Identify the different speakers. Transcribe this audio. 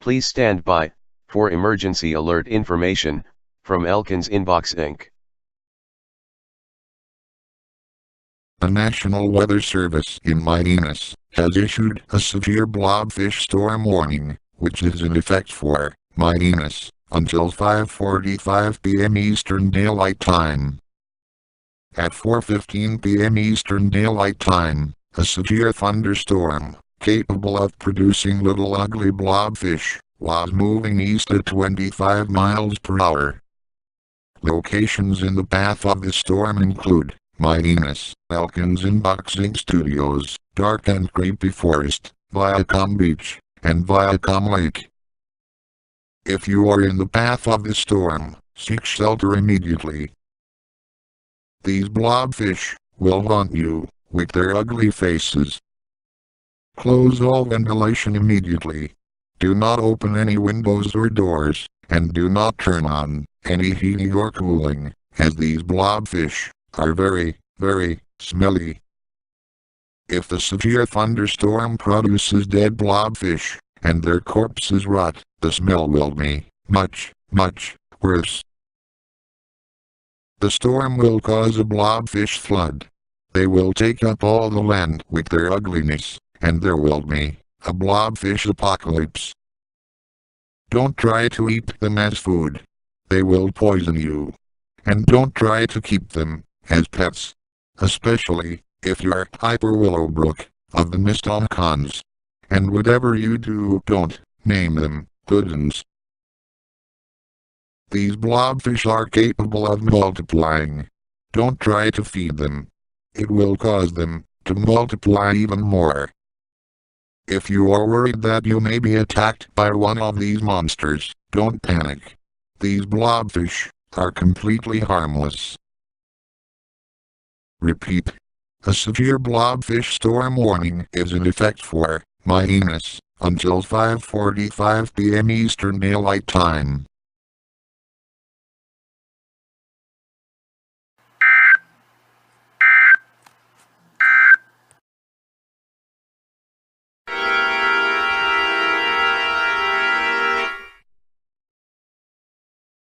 Speaker 1: Please stand by for emergency alert information from Elkinsinboxinc.
Speaker 2: The National Weather Service in Mianus has issued a severe blobfish storm warning, which is in effect for Mianus until 5:45 p.m. Eastern Daylight Time. At 4:15 p.m. Eastern Daylight Time, a severe thunderstorm, capable of producing little ugly blobfish, was moving east at 25 miles per hour. Locations in the path of the storm include Mianus Elkinsinboxing Studios, Dark and Creepy Forest, Viacom Beach, and Viacom Lake. If you are in the path of the storm, seek shelter immediately. These blobfish will haunt you with their ugly faces. Close all ventilation immediately. Do not open any windows or doors, and do not turn on any heating or cooling, as these blobfish are very, very smelly. If the severe thunderstorm produces dead blobfish, and their corpses rot, the smell will be much, much worse. The storm will cause a blobfish flood. They will take up all the land with their ugliness, and there will be a blobfish apocalypse. Don't try to eat them as food. They will poison you. And don't try to keep them as pets, especially if you're Hyper Willowbrook of the Mysticons. And whatever you do, don't name them good uns. These blobfish are capable of multiplying. Don't try to feed them. It will cause them to multiply even more. If you are worried that you may be attacked by one of these monsters, don't panic. These blobfish are completely harmless. Repeat. A severe blobfish storm warning is in effect for Mianus until 5:45 p.m. Eastern Daylight Time.